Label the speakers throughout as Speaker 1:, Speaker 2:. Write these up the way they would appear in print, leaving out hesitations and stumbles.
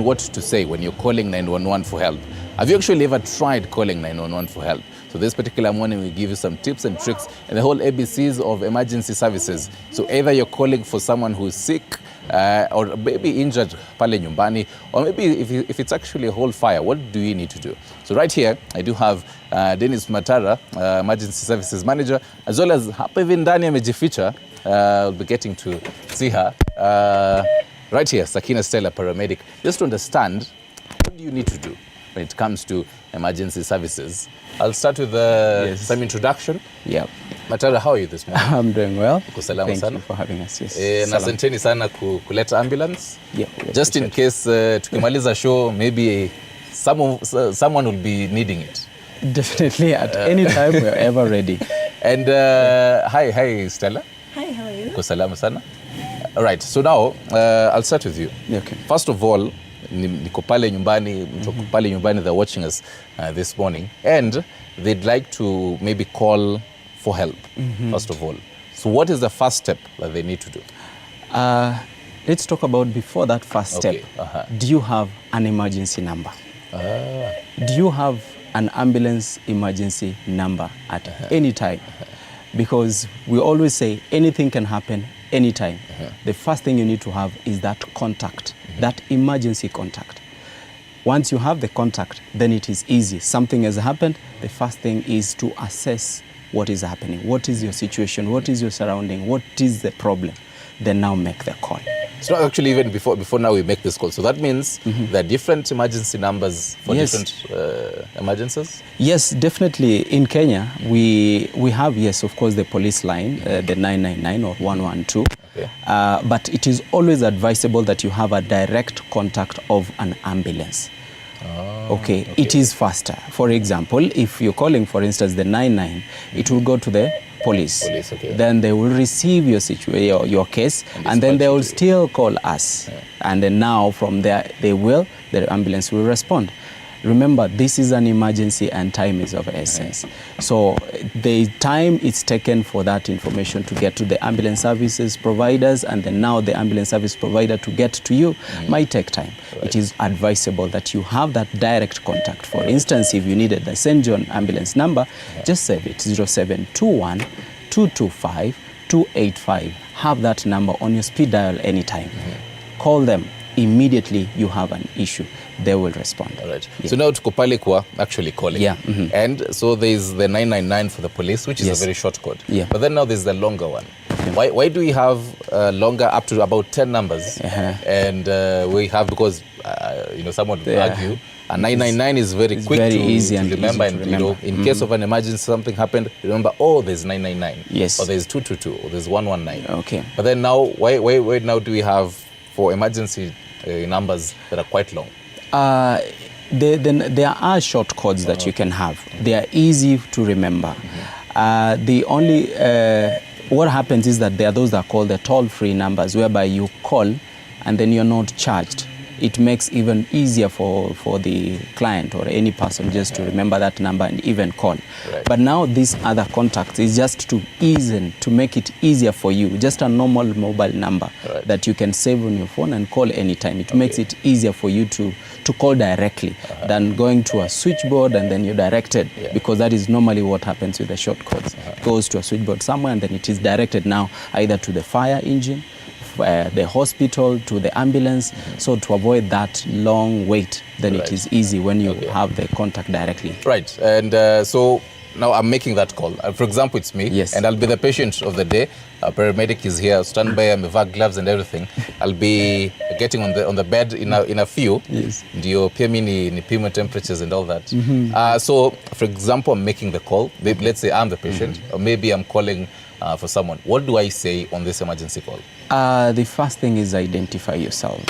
Speaker 1: what to say when you're calling 911 for help. Have you actually ever tried calling 911 for help? So this particular morning, we give you some tips and tricks and the whole ABCs of emergency services. So either you're calling for someone who's sick, or maybe injured pale nyumbani, or maybe if it's actually a whole fire, what do you need to do? So right here, I do have Dennis Matara, Emergency Services Manager, as well as hapa hivi ndani amejificha. We'll be getting to see her. Right here, Sakina Stella, paramedic. Just to understand, what do you need to do when it comes to emergency services? I'll start with some introduction.
Speaker 2: Yeah.
Speaker 1: Matara, how are you this morning?
Speaker 2: I'm doing well.
Speaker 1: Thank
Speaker 2: you for having us. Yes.
Speaker 1: Na asanteni sana kuleta ambulance.
Speaker 2: Yeah.
Speaker 1: Just in case tukimaliza show, maybe someone will be needing it.
Speaker 2: Definitely, at any time, we're ever ready.
Speaker 1: And hi Stella.
Speaker 3: Hi, how are you?
Speaker 1: Salama sana. All right, so now I'll start with you.
Speaker 2: Okay.
Speaker 1: First of all, niko pale nyumbani, pale nyumbani, they're watching us this morning, and they'd like to maybe call for help, first of all. So what is the first step that they need to do?
Speaker 2: Let's talk about before that first step. Do you have an emergency number? Do you have an ambulance emergency number at any time? Because we always say anything can happen anytime. The first thing you need to have is that contact, that emergency contact. Once you have the contact, then it is easy. Something has happened, the first thing is to assess what is happening. What is your situation? What is your surrounding? What is the problem? Then now make the call.
Speaker 1: So actually, even before now we make this call. So that means there are different emergency numbers for different emergencies?
Speaker 2: Yes, definitely. In Kenya, we have, yes, of course, the police line, the 999 or 112. Okay. But it is always advisable that you have a direct contact of an ambulance. Okay, it is faster. For example, if you're calling, for instance, the 99, it will go to the police. Okay. Then they will receive your case, and then they will still call us. And then now from there, the ambulance will respond. Remember, this is an emergency and time is of essence. So the time it's taken for that information to get to the ambulance services providers, and then now the ambulance service provider to get to you might take time. It is advisable that you have that direct contact. For instance, if you needed the St. John ambulance number, just save it, 0721 225 285. Have that number on your speed dial anytime. Call them. Immediately you have an issue, they will respond.
Speaker 1: All right. So now tuko pale kwa actually calling.
Speaker 2: Yeah.
Speaker 1: And so there's the 999 for the police, which is a very short code.
Speaker 2: Yeah.
Speaker 1: But then now there's the longer one. Why do we have longer, up to about 10 numbers? And we have, because someone will argue, a 999 is very quick to remember. And in case of an emergency, something happened, remember, there's 999.
Speaker 2: Yes.
Speaker 1: Or there's 222, or there's 119.
Speaker 2: Okay.
Speaker 1: But then now, why now do we have for emergency numbers that are quite long?
Speaker 2: There are short codes that you can have. They are easy to remember. The only what happens is that there are those that are called the toll-free numbers, whereby you call and then you're not charged. It makes even easier for the client or any person just to remember that number and even call. Right. But now these other contacts is just to make it easier for you, just a normal mobile number that you can save on your phone and call anytime. It makes it easier for you to call directly than going to a switchboard and then you're directed, because that is normally what happens with the short codes. It goes to a switchboard somewhere and then it is directed now either to the fire engine, the hospital, to the ambulance. So to avoid that long wait, then it is easy when you have the contact directly.
Speaker 1: Right. And so now I'm making that call. For example, it's me, and I'll be the patient of the day. A paramedic is here, stand by, I'm wearing gloves and everything. I'll be getting on the bed in a few. Ndio pia mimi nipime temperatures and all that. So, for example, I'm making the call. Let's say I'm the patient, or maybe I'm calling for someone. What do I say on this emergency call?
Speaker 2: The first thing is identify yourself.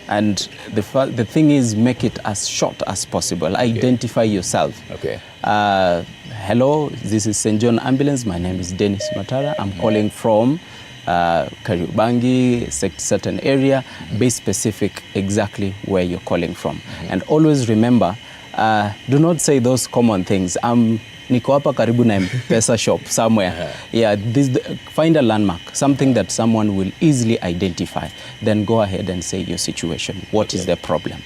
Speaker 2: And the thing is, make it as short as possible. Identify yourself.
Speaker 1: Okay.
Speaker 2: Hello, this is St. John Ambulance. My name is Dennis Matara. I'm calling from Kariobangi, certain area. Be specific exactly where you're calling from. And always remember, do not say those common things. I'm niko hapa karibu na M-Pesa shop somewhere. Yeah, find a landmark, something that someone will easily identify. Then go ahead and say your situation. What is the problem?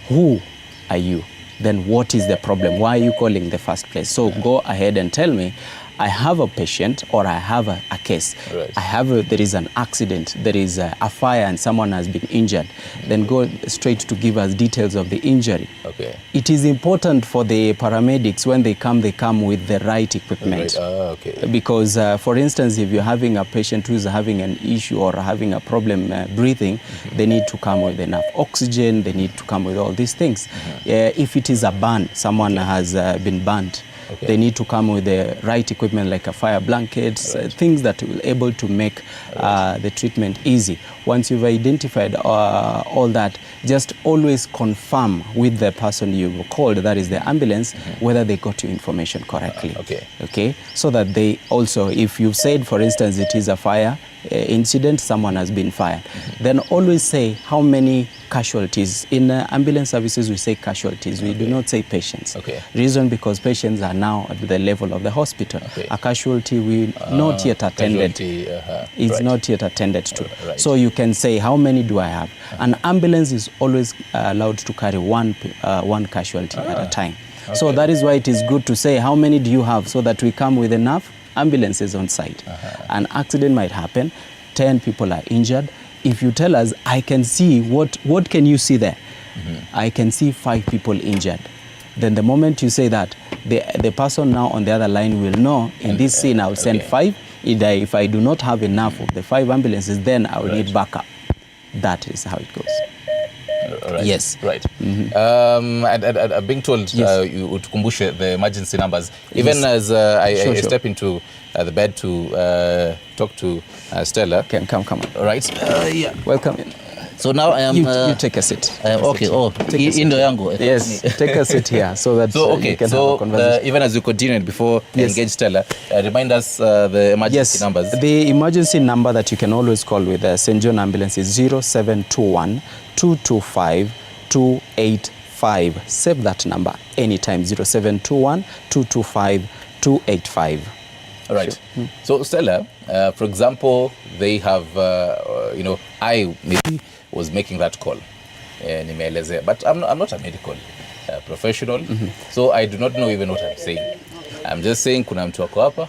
Speaker 2: Who are you? Then what is the problem? Why are you calling in the first place? So go ahead and tell me, I have a patient or I have a case. Right. There is an accident, there is a fire and someone has been injured. Then go straight to give us details of the injury. Okay. It is important for the paramedics when they come with the right equipment. Right. Okay. Because for instance, if you're having a patient who is having an issue or having a problem breathing, they need to come with enough oxygen, they need to come with all these things. If it is a burn, someone has been burnt, they need to come with the right equipment like a fire blankets, things that will able to make the treatment easy. Once you've identified all that, just always confirm with the person you've called, that is the ambulance, whether they got your information correctly. Okay? So that they also, if you've said, for instance, it is a fire incident, someone has been fired, then always say how many casualties. In ambulance services, we say casualties. We do not say patients. Reason because patients are now at the level of the hospital. A casualty we not yet attended. Is not yet attended to. So you can say, how many do I have? An ambulance is always allowed to carry one casualty at a time. So that is why it is good to say, how many do you have, so that we come with enough ambulances on site. An accident might happen, 10 people are injured. If you tell us, I can see, what can you see there? I can see 5 people injured. Then the moment you say that, the person now on the other line will know, in this scene I'll send 5. If I do not have enough of the 5 ambulances, then I will need backup. That is how it goes.
Speaker 1: Right.
Speaker 2: Yes.
Speaker 1: Right. I'm being told you would kumbushe the emergency numbers. Even as I step into the bed to talk to Stella.
Speaker 2: Come on.
Speaker 1: Right. Yeah.
Speaker 2: Welcome in.
Speaker 1: So now I am...
Speaker 2: You take a seat.
Speaker 1: Okay. Indo yangu.
Speaker 2: Yes, take a seat here so that you can have a conversation.
Speaker 1: Even as you continue, before you engage Stella, remind us the emergency numbers.
Speaker 2: The emergency number that you can always call with St. John Ambulance is 0721 225 285. Save that number anytime, 0721 225 285.
Speaker 1: All right. So Stella, for example, they have, I maybe was making that call, but I'm not a medical professional, so I do not know even what I'm saying. I'm just saying kuna mtu wako hapa,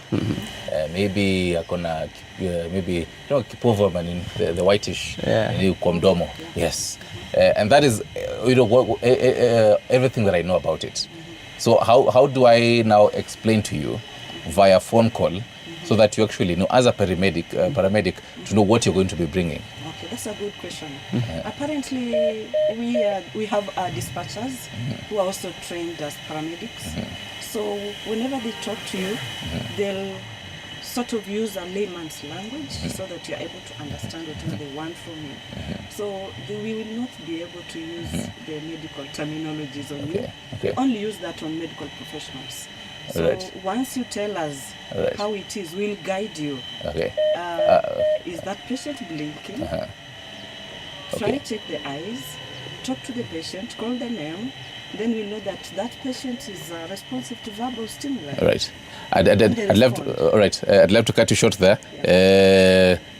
Speaker 1: maybe akona, maybe kipovu man, the whitish kwa mdomo. Yes. And that is everything that I know about it. So how do I now explain to you via phone call so that you actually know, as a paramedic, to know what you're going to be bringing?
Speaker 3: Okay, that's a good question. Apparently, we have dispatchers who are also trained as paramedics. So whenever they talk to you, they'll sort of use a layman's language so that you're able to understand whatever they want from you. So we will not be able to use the medical terminologies on you. We only use that on medical professionals. So once you tell us how it is, we'll guide you. Is that patient blinking? Try check the eyes, talk to the patient, call the name, then we know that that patient is responsive to verbal stimuli.
Speaker 1: Right. I'd love to cut you short there.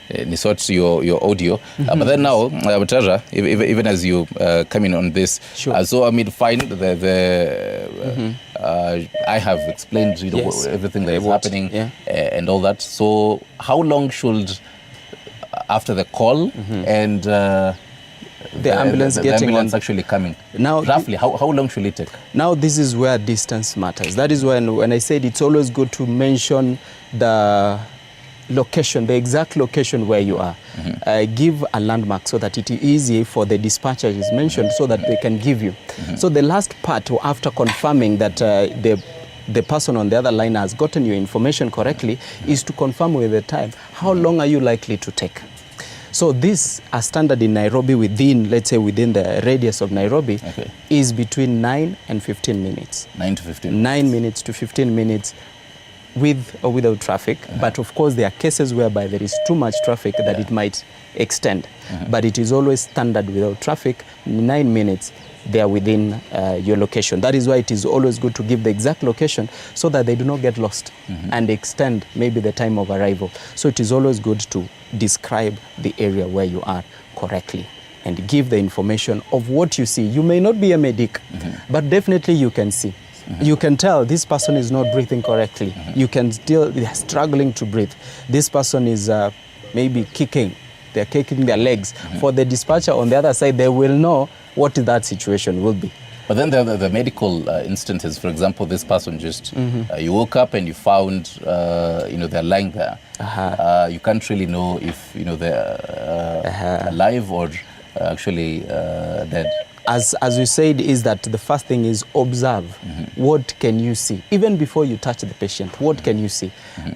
Speaker 1: Nisort your audio. But then now, Tara, even as you come in on this, so I mean, fine. I have explained everything that is happening and all that. So how long should, after the call and
Speaker 2: the ambulance
Speaker 1: actually coming?
Speaker 2: Now,
Speaker 1: roughly, how long should it take?
Speaker 2: Now, this is where distance matters. That is when I said it's always good to mention the location, the exact location where you are. Give a landmark so that it is easy for the dispatcher is mentioned so that they can give you. So the last part, after confirming that the person on the other line has gotten your information correctly, is to confirm with the time. How long are you likely to take? So this, a standard in Nairobi let's say within the radius of Nairobi, is between 9 and 15 minutes.
Speaker 1: 9 to 15 minutes.
Speaker 2: 9 minutes to 15 minutes with or without traffic, but of course there are cases whereby there is too much traffic that it might extend. But it is always standard without traffic, 9 minutes they are within your location. That is why it is always good to give the exact location so that they do not get lost and extend maybe the time of arrival. So it is always good to describe the area where you are correctly and give the information of what you see. You may not be a medic, but definitely you can see. You can tell this person is not breathing correctly. You can still, they're struggling to breathe. This person is maybe kicking. They're kicking their legs. For the dispatcher on the other side, they will know what that situation will be.
Speaker 1: But then the medical instances, for example, this person just, you woke up and you found, they're lying there. You can't really know if, they're alive or actually dead.
Speaker 2: As you said, is that the first thing is observe. What can you see? Even before you touch the patient, what can you see?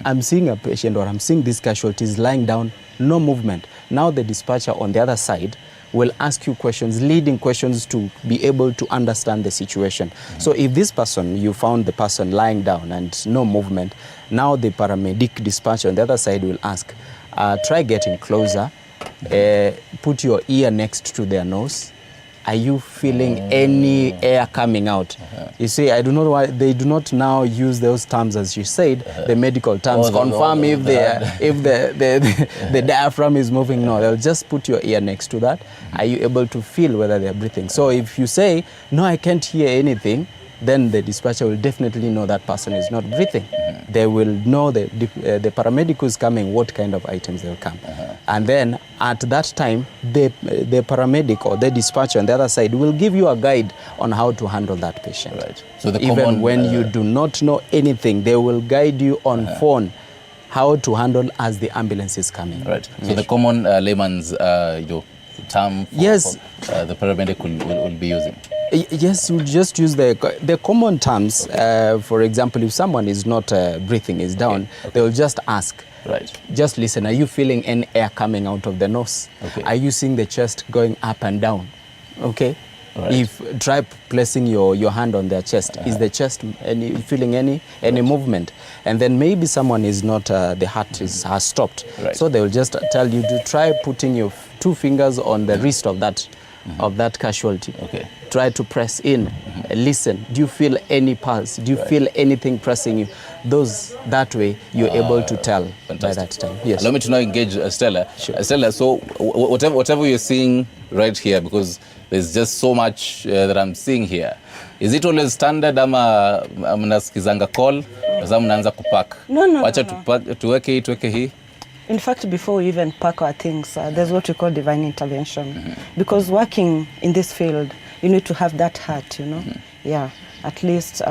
Speaker 2: I'm seeing a patient or I'm seeing these casualties lying down, no movement. Now the dispatcher on the other side will ask you questions, leading questions to be able to understand the situation. So if this person, you found the person lying down and no movement, now the paramedic dispatcher on the other side will ask, try getting closer, put your ear next to their nose. Are you feeling any air coming out? You see, I do not know why they do not now use those terms as you said, the medical terms, confirm if the diaphragm is moving. No, they'll just put your ear next to that. Are you able to feel whether they're breathing? So if you say, no, I can't hear anything, then the dispatcher will definitely know that person is not breathing. They will know the paramedic who's coming, what kind of items they'll come. And then at that time, the paramedic or the dispatcher on the other side will give you a guide on how to handle that patient.
Speaker 1: Right. So
Speaker 2: even when you do not know anything, they will guide you on phone how to handle as the ambulance is coming.
Speaker 1: Right. So the common layman's term for, the paramedic will be using.
Speaker 2: Yes, you just use the common terms. For example, if someone is not breathing, is down, they will just ask.
Speaker 1: Right.
Speaker 2: Just listen. Are you feeling any air coming out of the nose?
Speaker 1: Okay.
Speaker 2: Are you seeing the chest going up and down? Okay.
Speaker 1: Right.
Speaker 2: If try placing your hand on their chest, is the chest feeling any movement? And then maybe someone is not, the heart has stopped.
Speaker 1: Right.
Speaker 2: So they will just tell you to try putting your 2 fingers on the wrist of that casualty.
Speaker 1: Okay.
Speaker 2: Try to press in, listen. Do you feel any pulse? Do you feel anything pressing you? That way you're able to tell by that time. Yes.
Speaker 1: Allow me to now engage Stella. Sure. Stella, so whatever you're seeing right here, because there's just so much that I'm seeing here. Is it always standard ama mnasikizanga call? Sasa mnaanza kupack?
Speaker 3: No.
Speaker 1: Wacha tuweke hii.
Speaker 3: In fact, before we even pack our things, there's what we call divine intervention. Because working in this field, you need to have that heart, Yeah, at least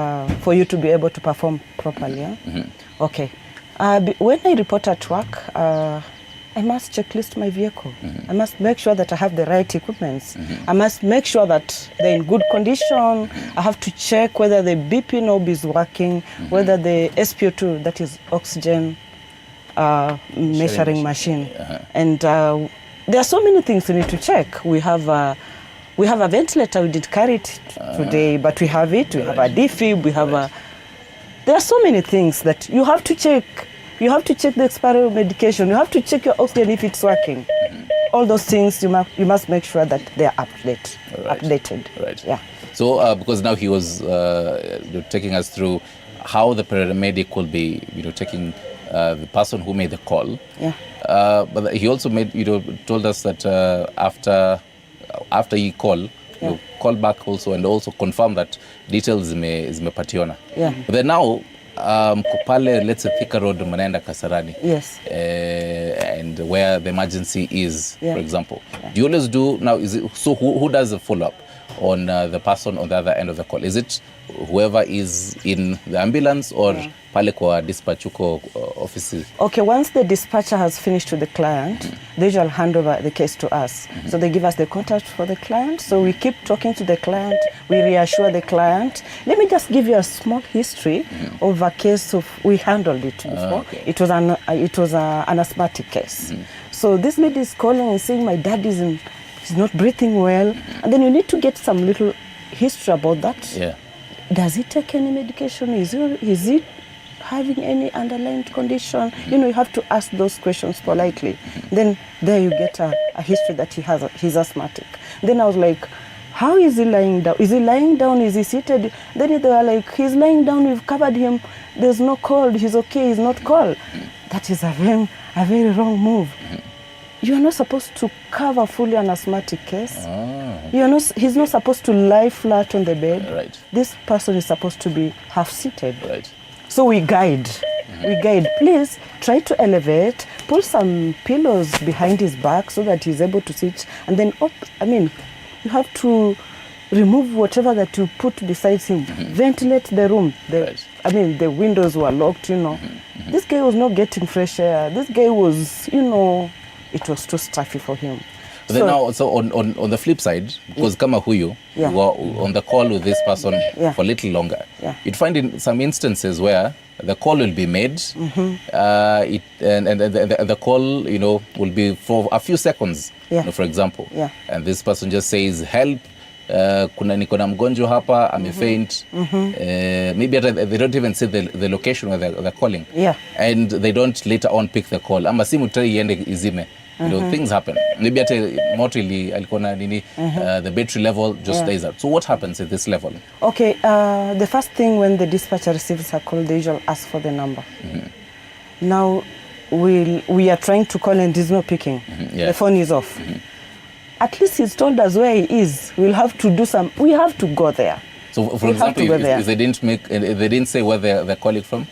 Speaker 3: for you to be able to perform properly. Okay. When I report at work, I must checklist my vehicle. I must make sure that I have the right equipments. I must make sure that they're in good condition. I have to check whether the BP knob is working, whether the SpO2, that is oxygen measuring machine. And there are so many things we need to check. We have a ventilator. We didn't carry it today, but we have it. We have a defib. There are so many things that you have to check. You have to check the expiry of medication. You have to check your oxygen if it's working. All those things you must make sure that they are updated.
Speaker 1: Right.
Speaker 3: Yeah.
Speaker 1: So because now he was taking us through how the paramedic will be, taking the person who made the call. Yeah. But he also told us that after he call, you call back also and also confirm that details zimepationa.
Speaker 3: Yeah.
Speaker 1: But then now pale, let's say Thika Road manaenda Kasarani.
Speaker 3: Yes.
Speaker 1: And where the emergency is, for example. Do you always do now? Who does the follow up on the person on the other end of the call? Is it whoever is in the ambulance or pale kwa dispatch uko office?
Speaker 3: Okay, once the dispatcher has finished with the client, they usually hand over the case to us. So they give us the contact for the client. So we keep talking to the client. We reassure the client. Let me just give you a small history of a case we handled it before.
Speaker 1: Okay.
Speaker 3: It was an asthmatic case. So this lady is calling and saying, my dad he's not breathing well. And then you need to get some little history about that.
Speaker 1: Yeah.
Speaker 3: Does he take any medication? Is he having any underlying condition? You know, you have to ask those questions politely. Then there you get a history that he's asthmatic. Then I was like, how is he lying down? Is he lying down? Is he seated? Then they were like, he's lying down, we've covered him. There's no cold, he's okay, he's not cold. That is a very wrong move. You are not supposed to cover fully an asthmatic case. He's not supposed to lie flat on the bed.
Speaker 1: Right.
Speaker 3: This person is supposed to be half seated.
Speaker 1: Right.
Speaker 3: So we guide. Please try to elevate, pull some pillows behind his back so that he's able to sit. And then, you have to remove whatever that you put beside him. Ventilate the room. The windows were locked, you know. This guy was not getting fresh air. This guy was, it was too stuffy for him.
Speaker 1: But then now, so on the flip side, because kama huyu, you were on the call with this person for a little longer, you'd find in some instances where the call will be made, and the call, will be for a few seconds, for example, and this person just says, help, niko na mgonjwa hapa, I'm faint. Maybe they don't even say the location where they're calling, and they don't later on pick the call. Ama simu try iende izime. Things happen. Maybe at motili alikuwa nini, the battery level just stays up. So what happens at this level?
Speaker 3: Okay, the first thing when the dispatcher receives a call, they usually ask for the number. Now we are trying to call and he's not picking. The phone is off. At least he's told us where he is. We have to go there.
Speaker 1: So for example, if they didn't say where they're calling from,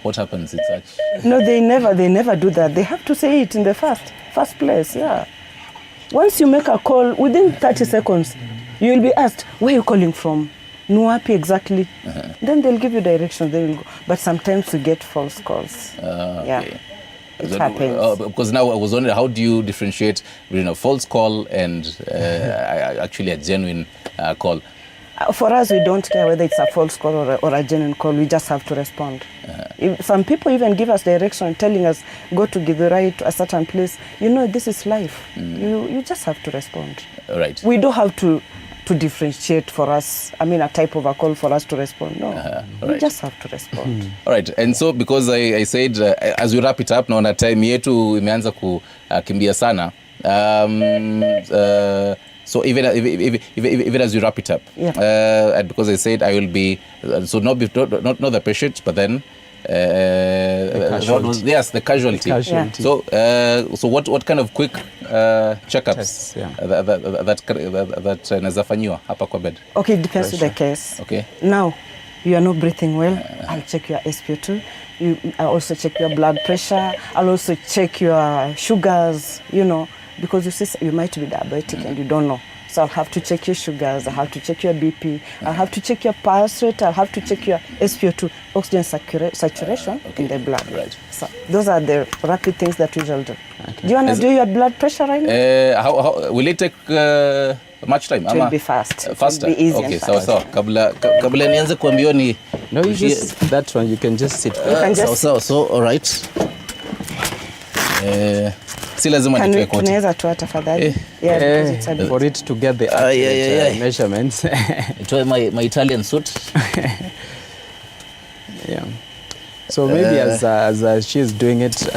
Speaker 1: what happens in such?
Speaker 3: No, they never do that. They have to say it in the first place, Once you make a call, within 30 seconds, you will be asked, where are you calling from? Nuapi exactly. Then they'll give you directions, they will go. But sometimes we get false calls. It happens.
Speaker 1: Because now I was wondering, how do you differentiate between a false call and actually a genuine call?
Speaker 3: For us, we don't care whether it's a false call or a genuine call. We just have to respond. Some people even give us direction, telling us, go to Githurai to a certain place. This is life. You just have to respond.
Speaker 1: Right.
Speaker 3: We don't have to differentiate for us. A type of a call for us to respond. No, we just have to respond.
Speaker 1: All right. And so, because I said, as we wrap it up, naona time yetu imeanza kukimbia sana. So even as we wrap it up, and because I said I will be, so not the patient, but then the casualty. So what kind of quick checkups that nazafanyiwa hapa kwa bed?
Speaker 3: Okay, it depends on the case. Okay. Now, you are not breathing well, I'll check your SpO2. I'll also check your blood pressure. I'll also check your sugars, because you might be diabetic and you don't know. So I'll have to check your sugars, I'll have to check your BP, I'll have to check your pulse rate, I'll have to check your SpO2, oxygen saturation in the blood.
Speaker 1: Right.
Speaker 3: So those are the rapid things that we will do. Okay. Do you want to do your blood pressure right now?
Speaker 1: How will it take much time?
Speaker 3: It will be fast.
Speaker 1: Faster?
Speaker 3: It will be easy.
Speaker 1: Okay, so kabla nianze kuambia ni...
Speaker 2: No, that one, you can just sit.
Speaker 1: So all right. Si lazima nitoe koti.
Speaker 3: Tunaweza toa tafadhali.
Speaker 2: For it to get the measurements.
Speaker 1: Nitoe my Italian suit.
Speaker 2: So maybe as she's doing it,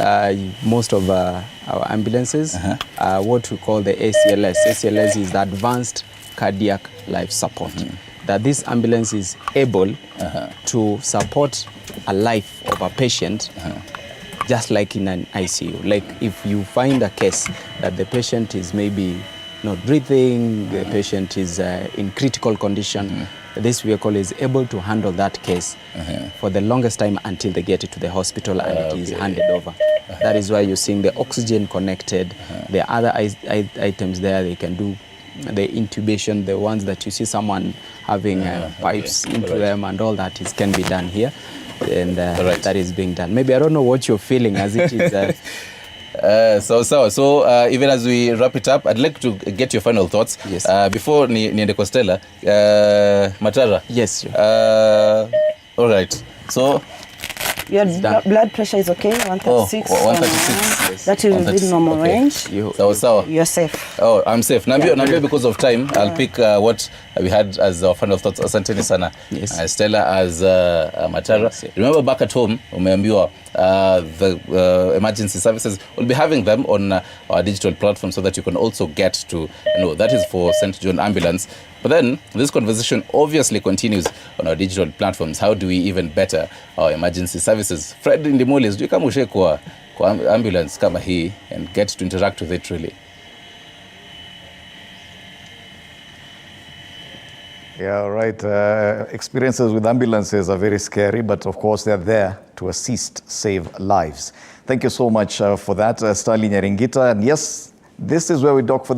Speaker 2: most of our ambulances, what we call the ACLS. ACLS is the Advanced Cardiac Life Support. That this ambulance is able to support a life of a patient just like in an ICU. Like if you find a case that the patient is maybe not breathing, the patient is in critical condition, this vehicle is able to handle that case for the longest time until they get it to the hospital and it is handed over. That is why you're seeing the oxygen connected. There are other items there. They can do the intubation, the ones that you see someone having pipes into them and all that can be done here. And that is being done. Maybe I don't know what you're feeling as it is.
Speaker 1: So even as we wrap it up, I'd like to get your final thoughts.
Speaker 2: Yes.
Speaker 1: Before niende kwa Stella, Matara.
Speaker 2: Yes.
Speaker 1: All right. So
Speaker 3: Your
Speaker 2: It's done.
Speaker 3: blood pressure is okay, 136.
Speaker 1: Oh, 136.
Speaker 2: Yes.
Speaker 3: That is within normal
Speaker 1: Okay.
Speaker 3: range.
Speaker 1: Sawa.
Speaker 3: You're safe.
Speaker 1: Oh, I'm safe. Naambia because of time, I'll pick what we had as our final thoughts. Asanteni sana.
Speaker 2: Yes.
Speaker 1: Stella as Matara.
Speaker 2: Yes.
Speaker 1: Remember back at home, umeambiwa the emergency services will be having them on our digital platform so that you can also get to know. That is for St. John Ambulance. But then this conversation obviously continues on our digital platforms. How do we even better our emergency services? Fred Ndimuli, sijui kama ushe kwa ambulance kama hii and get to interact with it really.
Speaker 4: Yeah, right. Experiences with ambulances are very scary, but of course they're there to assist, save lives. Thank you so much for that, Stanley Nyaringita. And yes, this is where we dock for this